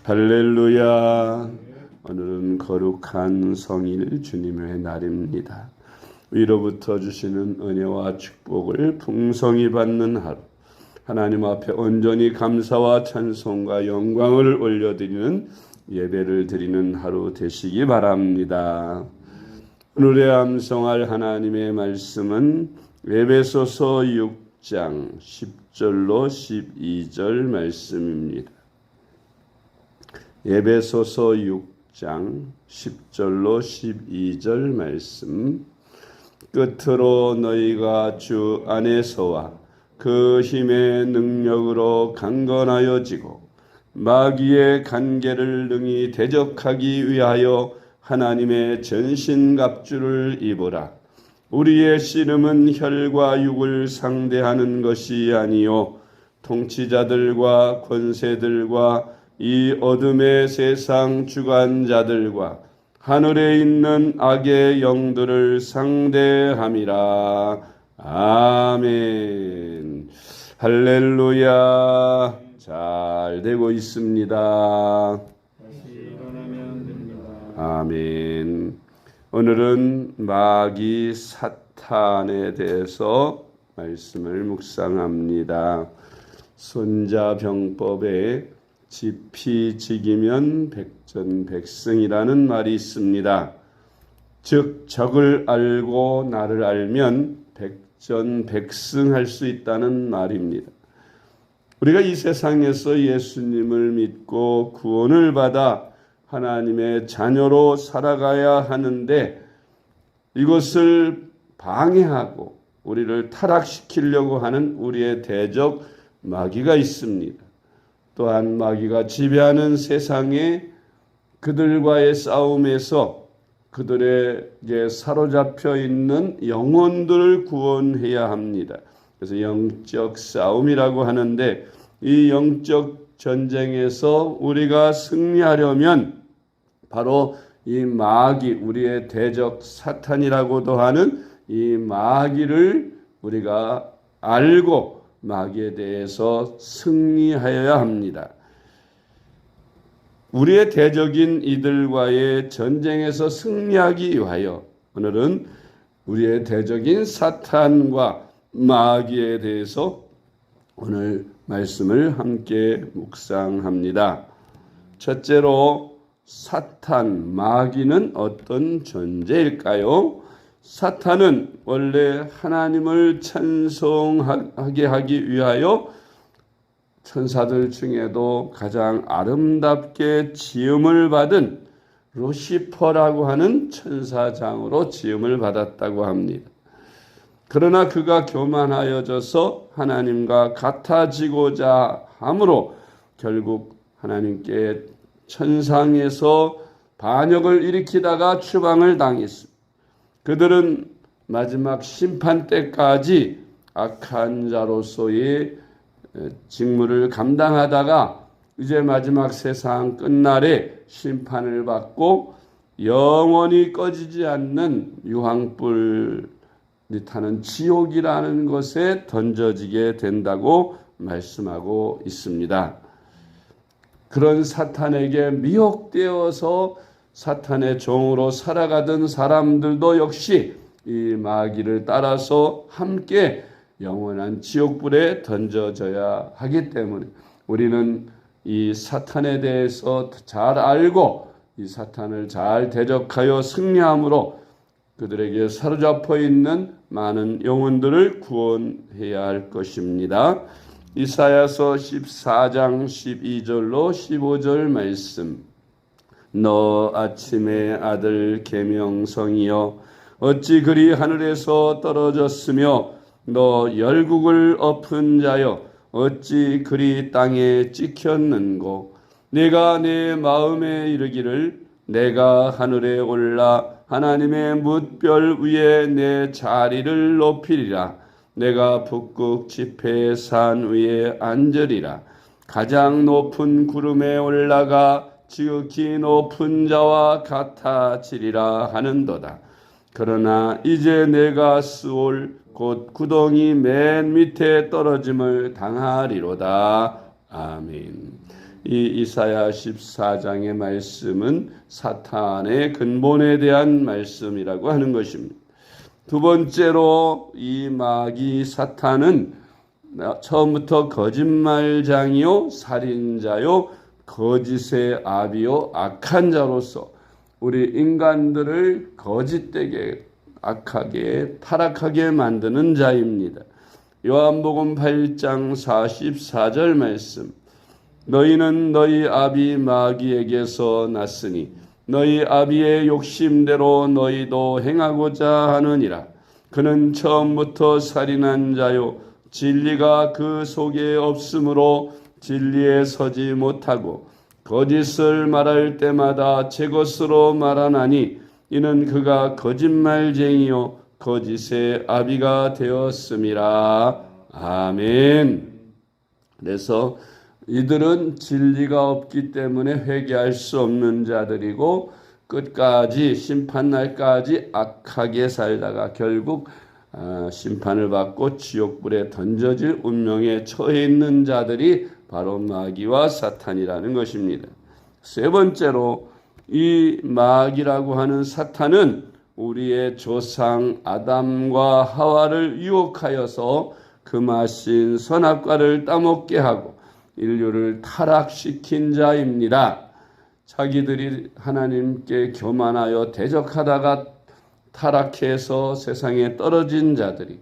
할렐루야. 오늘은 거룩한 성일 주님의 날입니다. 위로부터 주시는 은혜와 축복을 풍성히 받는 하루, 하나님 앞에 온전히 감사와 찬송과 영광을 올려드리는 예배를 드리는 하루 되시기 바랍니다. 오늘의 암송할 하나님의 말씀은 에베소서 6장 10절로 12절 말씀입니다. 에베소서 6장 10절로 12절 말씀. 끝으로 너희가 주 안에서와 그 힘의 능력으로 강건하여지고 마귀의 간계를 능히 대적하기 위하여 하나님의 전신갑주를 입으라. 우리의 씨름은 혈과 육을 상대하는 것이 아니요 통치자들과 권세들과 이 어둠의 세상 주관자들과 하늘에 있는 악의 영들을 상대함이라. 아멘. 할렐루야. 잘 되고 있습니다. 아멘. 오늘은 마귀 사탄에 대해서 말씀을 묵상합니다. 손자병법에 지피지기면 백전백승이라는 말이 있습니다. 즉 적을 알고 나를 알면 백전백승할 수 있다는 말입니다. 우리가 이 세상에서 예수님을 믿고 구원을 받아 하나님의 자녀로 살아가야 하는데 이것을 방해하고 우리를 타락시키려고 하는 우리의 대적 마귀가 있습니다. 또한 마귀가 지배하는 세상에 그들과의 싸움에서 그들에게 사로잡혀 있는 영혼들을 구원해야 합니다. 그래서 영적 싸움이라고 하는데 이 영적 전쟁에서 우리가 승리하려면 바로 이 마귀, 우리의 대적 사탄이라고도 하는 이 마귀를 우리가 알고 마귀에 대해서 승리하여야 합니다. 우리의 대적인 이들과의 전쟁에서 승리하기 위하여 오늘은 우리의 대적인 사탄과 마귀에 대해서 오늘 말씀을 함께 묵상합니다. 첫째로 사탄, 마귀는 어떤 존재일까요? 사탄은 원래 하나님을 찬송하게 하기 위하여 천사들 중에도 가장 아름답게 지음을 받은 루시퍼라고 하는 천사장으로 지음을 받았다고 합니다. 그러나 그가 교만하여져서 하나님과 같아지고자 함으로 결국 하나님께 천상에서 반역을 일으키다가 추방을 당했습니다. 그들은 마지막 심판 때까지 악한 자로서의 직무를 감당하다가 이제 마지막 세상 끝날에 심판을 받고 영원히 꺼지지 않는 유황불이 타는 지옥이라는 것에 던져지게 된다고 말씀하고 있습니다. 그런 사탄에게 미혹되어서 사탄의 종으로 살아가던 사람들도 역시 이 마귀를 따라서 함께 영원한 지옥불에 던져져야 하기 때문에 우리는 이 사탄에 대해서 잘 알고 이 사탄을 잘 대적하여 승리함으로 그들에게 사로잡혀 있는 많은 영혼들을 구원해야 할 것입니다. 이사야서 14장 12절로 15절 말씀. 너 아침의 아들 계명성이여 어찌 그리 하늘에서 떨어졌으며 너 열국을 엎은 자여 어찌 그리 땅에 찍혔는고 내가 내 마음에 이르기를 내가 하늘에 올라 하나님의 뭇별 위에 내 자리를 높이리라. 내가 북극 지폐의 산 위에 앉으리라. 가장 높은 구름에 올라가 지극히 높은 자와 같아지리라 하는도다. 그러나 이제 내가 스올 곧 구덩이 맨 밑에 떨어짐을 당하리로다. 아멘. 이 이사야 14장의 말씀은 사탄의 근본에 대한 말씀이라고 하는 것입니다. 두 번째로 이 마귀 사탄은 처음부터 거짓말장이요 살인자요 거짓의 아비요 악한 자로서 우리 인간들을 거짓되게 악하게 타락하게 만드는 자입니다. 요한복음 8장 44절 말씀, 너희는 너희 아비 마귀에게서 났으니 너희 아비의 욕심대로 너희도 행하고자 하느니라. 그는 처음부터 살인한 자요 진리가 그 속에 없으므로 진리에 서지 못하고 거짓을 말할 때마다 제 것으로 말하나니 이는 그가 거짓말쟁이요 거짓의 아비가 되었음이라. 아멘. 그래서 이들은 진리가 없기 때문에 회개할 수 없는 자들이고 끝까지 심판날까지 악하게 살다가 결국 심판을 받고 지옥불에 던져질 운명에 처해 있는 자들이 바로 마귀와 사탄이라는 것입니다. 세 번째로 이 마귀라고 하는 사탄은 우리의 조상 아담과 하와를 유혹하여서 금하신 선악과를 따먹게 하고 인류를 타락시킨 자입니다. 자기들이 하나님께 교만하여 대적하다가 타락해서 세상에 떨어진 자들이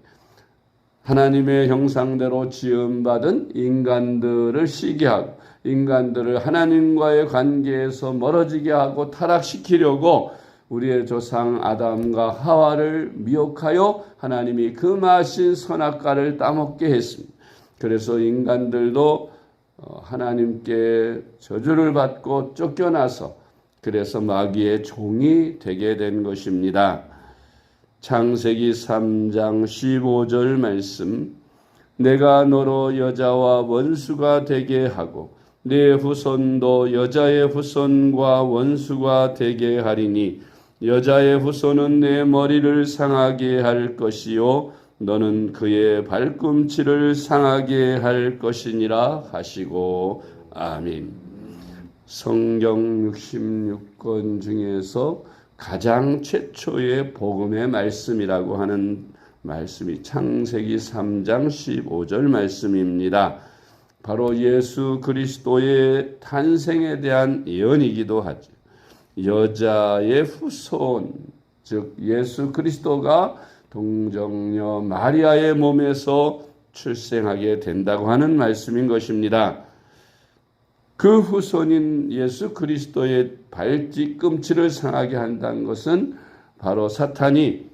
하나님의 형상대로 지음받은 인간들을 시기하고 인간들을 하나님과의 관계에서 멀어지게 하고 타락시키려고 우리의 조상 아담과 하와를 미혹하여 하나님이 금하신 선악과를 따먹게 했습니다. 그래서 인간들도 하나님께 저주를 받고 쫓겨나서 그래서 마귀의 종이 되게 된 것입니다. 창세기 3장 15절 말씀, 내가 너로 여자와 원수가 되게 하고 네 후손도 여자의 후손과 원수가 되게 하리니 여자의 후손은 내 머리를 상하게 할 것이요 너는 그의 발꿈치를 상하게 할 것이니라 하시고. 아멘. 성경 66권 중에서 가장 최초의 복음의 말씀이라고 하는 말씀이 창세기 3장 15절 말씀입니다. 바로 예수 그리스도의 탄생에 대한 예언이기도 하죠. 여자의 후손, 즉 예수 그리스도가 동정녀 마리아의 몸에서 출생하게 된다고 하는 말씀인 것입니다. 그 후손인 예수 그리스도의 발뒤꿈치를 상하게 한다는 것은 바로 사탄이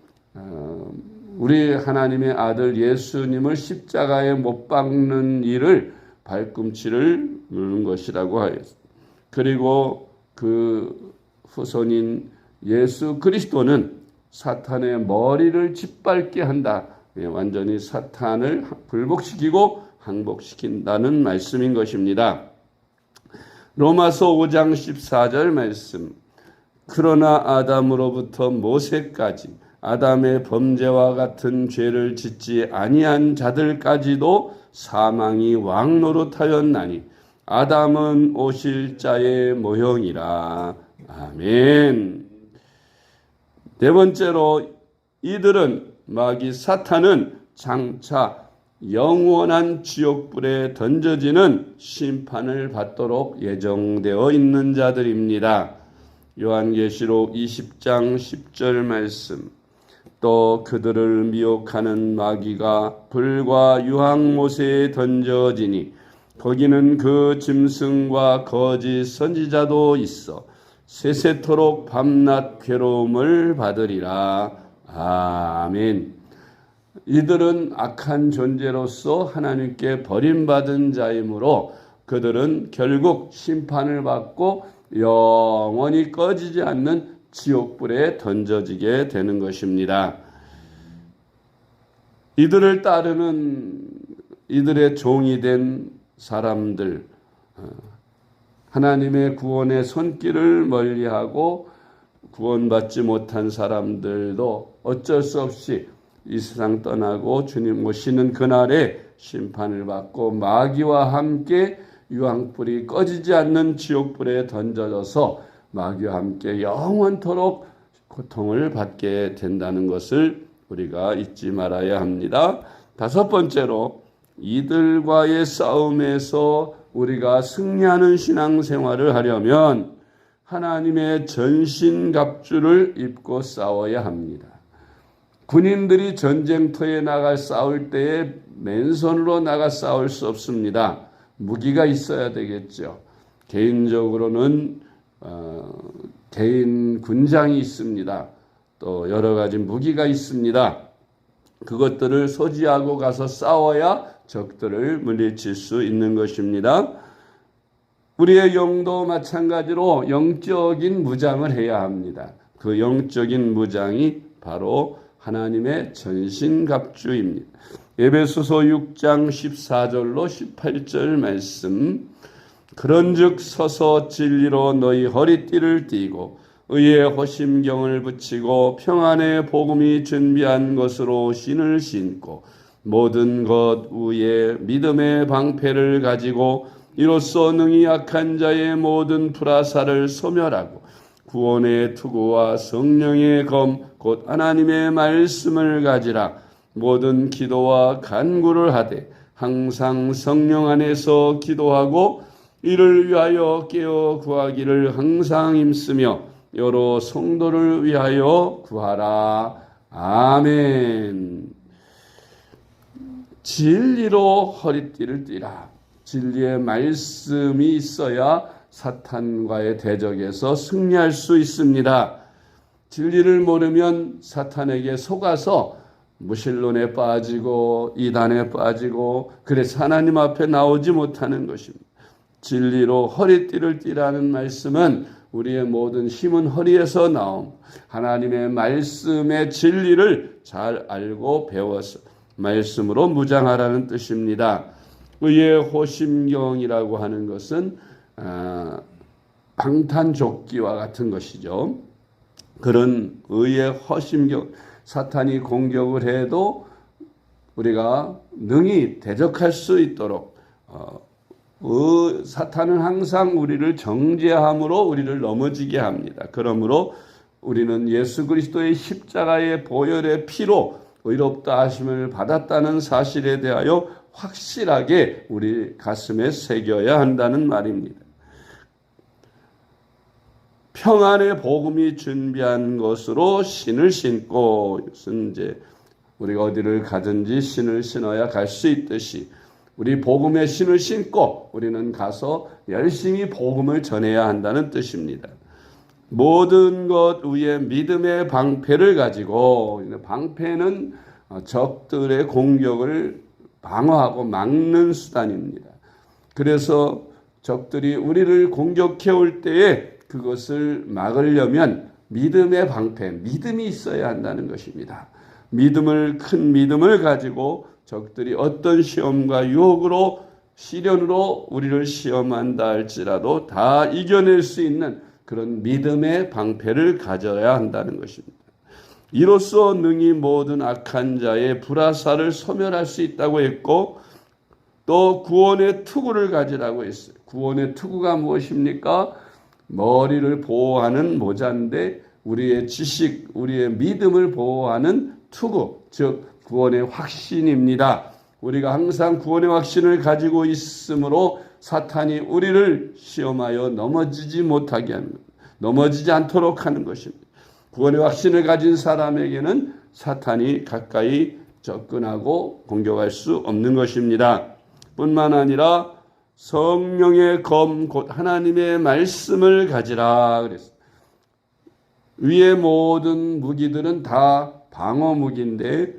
우리 하나님의 아들 예수님을 십자가에 못 박는 일을 발꿈치를 누르는 것이라고 하였습니다. 그리고 그 후손인 예수 그리스도는 사탄의 머리를 짓밟게 한다. 완전히 사탄을 불복시키고 항복시킨다는 말씀인 것입니다. 로마서 5장 14절 말씀, 그러나 아담으로부터 모세까지 아담의 범죄와 같은 죄를 짓지 아니한 자들까지도 사망이 왕노릇하였나니 아담은 오실 자의 모형이라. 아멘. 네 번째로 이들은 마귀 사탄은 장차 영원한 지옥불에 던져지는 심판을 받도록 예정되어 있는 자들입니다. 요한계시록 20장 10절 말씀, 또 그들을 미혹하는 마귀가 불과 유황못에 던져지니 거기는 그 짐승과 거짓 선지자도 있어 세세토록 밤낮 괴로움을 받으리라. 아멘. 이들은 악한 존재로서 하나님께 버림받은 자이므로 그들은 결국 심판을 받고 영원히 꺼지지 않는 지옥불에 던져지게 되는 것입니다. 이들을 따르는 이들의 종이 된 사람들, 하나님의 구원의 손길을 멀리하고 구원받지 못한 사람들도 어쩔 수 없이 이 세상 떠나고 주님 오시는 그날에 심판을 받고 마귀와 함께 유황불이 꺼지지 않는 지옥불에 던져져서 마귀와 함께 영원토록 고통을 받게 된다는 것을 우리가 잊지 말아야 합니다. 다섯 번째로, 이들과의 싸움에서 우리가 승리하는 신앙생활을 하려면 하나님의 전신갑주를 입고 싸워야 합니다. 군인들이 전쟁터에 나가 싸울 때에 맨손으로 나가 싸울 수 없습니다. 무기가 있어야 되겠죠. 개인적으로는 개인 군장이 있습니다. 또 여러 가지 무기가 있습니다. 그것들을 소지하고 가서 싸워야 적들을 물리칠 수 있는 것입니다. 우리의 영도 마찬가지로 영적인 무장을 해야 합니다. 그 영적인 무장이 바로 하나님의 전신갑주입니다. 에베소서 6장 14절로 18절 말씀. 그런즉 서서 진리로 너희 허리띠를 띠고 의의 호심경을 붙이고 평안의 복음이 준비한 것으로 신을 신고 모든 것 위에 믿음의 방패를 가지고 이로써 능히 약한 자의 모든 불화살을 소멸하고 구원의 투구와 성령의 검 곧 하나님의 말씀을 가지라. 모든 기도와 간구를 하되 항상 성령 안에서 기도하고 이를 위하여 깨어 구하기를 항상 힘쓰며 여러 성도를 위하여 구하라. 아멘. 진리로 허리띠를 띠라. 진리의 말씀이 있어야 사탄과의 대적에서 승리할 수 있습니다. 진리를 모르면 사탄에게 속아서 무신론에 빠지고 이단에 빠지고 그래서 하나님 앞에 나오지 못하는 것입니다. 진리로 허리띠를 띠라는 말씀은 우리의 모든 힘은 허리에서 나옴. 하나님의 말씀의 진리를 잘 알고 배워서 말씀으로 무장하라는 뜻입니다. 의의 호심경이라고 하는 것은 방탄조끼와 같은 것이죠. 그런 의의 호심경, 사탄이 공격을 해도 우리가 능히 대적할 수 있도록 사탄은 항상 우리를 정죄함으로 우리를 넘어지게 합니다. 그러므로 우리는 예수 그리스도의 십자가의 보혈의 피로 의롭다 하심을 받았다는 사실에 대하여 확실하게 우리 가슴에 새겨야 한다는 말입니다. 평안의 복음이 준비한 것으로 신을 신고, 이것은 이제 우리가 어디를 가든지 신을 신어야 갈 수 있듯이 우리 복음의 신을 신고 우리는 가서 열심히 복음을 전해야 한다는 뜻입니다. 모든 것 위에 믿음의 방패를 가지고, 방패는 적들의 공격을 방어하고 막는 수단입니다. 그래서 적들이 우리를 공격해 올 때에 그것을 막으려면 믿음의 방패, 믿음이 있어야 한다는 것입니다. 큰 믿음을 가지고 적들이 어떤 시험과 유혹으로 시련으로 우리를 시험한다 할지라도 다 이겨낼 수 있는 그런 믿음의 방패를 가져야 한다는 것입니다. 이로써 능히 모든 악한 자의 불화살을 소멸할 수 있다고 했고, 또 구원의 투구를 가지라고 했어요. 구원의 투구가 무엇입니까? 머리를 보호하는 모자인데 우리의 지식, 우리의 믿음을 보호하는 투구, 즉 구원의 확신입니다. 우리가 항상 구원의 확신을 가지고 있으므로 사탄이 우리를 시험하여 넘어지지 못하게 하는 것, 넘어지지 않도록 하는 것입니다. 구원의 확신을 가진 사람에게는 사탄이 가까이 접근하고 공격할 수 없는 것입니다. 뿐만 아니라 성령의 검, 곧 하나님의 말씀을 가지라 그랬어요. 위의 모든 무기들은 다 방어 무기인데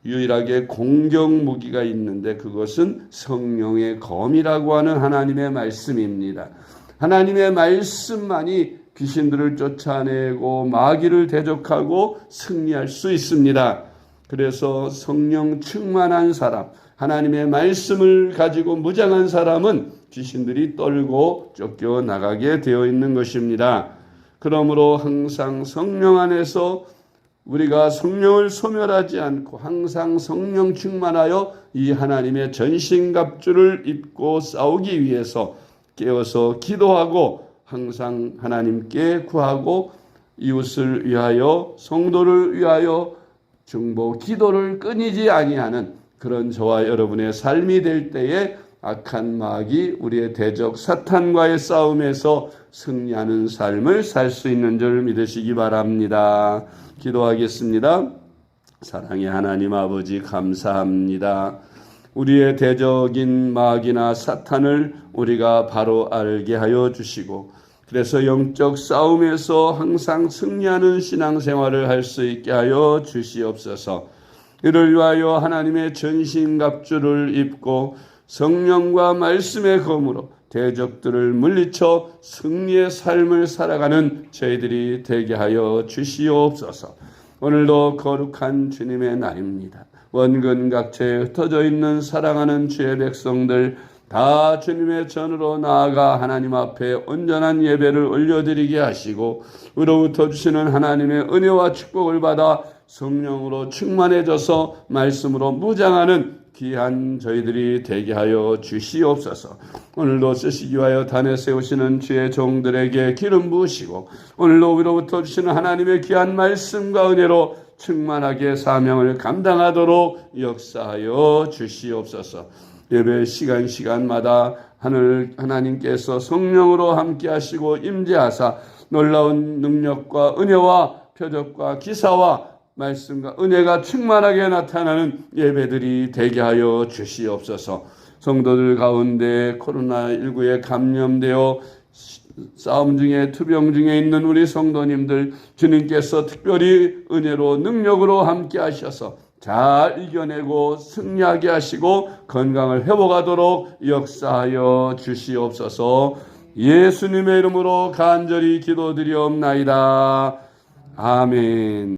유일하게 공격 무기가 있는데 그것은 성령의 검이라고 하는 하나님의 말씀입니다. 하나님의 말씀만이 귀신들을 쫓아내고 마귀를 대적하고 승리할 수 있습니다. 그래서 성령 충만한 사람, 하나님의 말씀을 가지고 무장한 사람은 귀신들이 떨고 쫓겨나가게 되어 있는 것입니다. 그러므로 항상 성령 안에서 우리가 성령을 소멸하지 않고 항상 성령 충만하여 이 하나님의 전신갑주를 입고 싸우기 위해서 깨어서 기도하고 항상 하나님께 구하고 이웃을 위하여 성도를 위하여 중보 기도를 끊이지 아니하는 그런 저와 여러분의 삶이 될 때에 악한 마귀 우리의 대적 사탄과의 싸움에서 승리하는 삶을 살 수 있는 줄 믿으시기 바랍니다. 기도하겠습니다. 사랑의 하나님 아버지 감사합니다. 우리의 대적인 마귀나 사탄을 우리가 바로 알게 하여 주시고 그래서 영적 싸움에서 항상 승리하는 신앙생활을 할 수 있게 하여 주시옵소서. 이를 위하여 하나님의 전신갑주를 입고 성령과 말씀의 검으로 대적들을 물리쳐 승리의 삶을 살아가는 저희들이 되게 하여 주시옵소서. 오늘도 거룩한 주님의 날입니다. 원근각처에 흩어져 있는 사랑하는 주의 백성들 다 주님의 전으로 나아가 하나님 앞에 온전한 예배를 올려드리게 하시고 의로부터 주시는 하나님의 은혜와 축복을 받아 성령으로 충만해져서 말씀으로 무장하는 귀한 저희들이 되게 하여 주시옵소서. 오늘도 쓰시기 위하여 단에 세우시는 주의 종들에게 기름 부으시고 오늘도 위로부터 주시는 하나님의 귀한 말씀과 은혜로 충만하게 사명을 감당하도록 역사하여 주시옵소서. 예배 시간마다 하나님께서 성령으로 함께 하시고 임재하사 놀라운 능력과 은혜와 표적과 기사와 말씀과 은혜가 충만하게 나타나는 예배들이 되게 하여 주시옵소서. 성도들 가운데 코로나19에 감염되어 싸움 중에 투병 중에 있는 우리 성도님들 주님께서 특별히 은혜로 능력으로 함께 하셔서 잘 이겨내고 승리하게 하시고 건강을 회복하도록 역사하여 주시옵소서. 예수님의 이름으로 간절히 기도드리옵나이다. 아멘.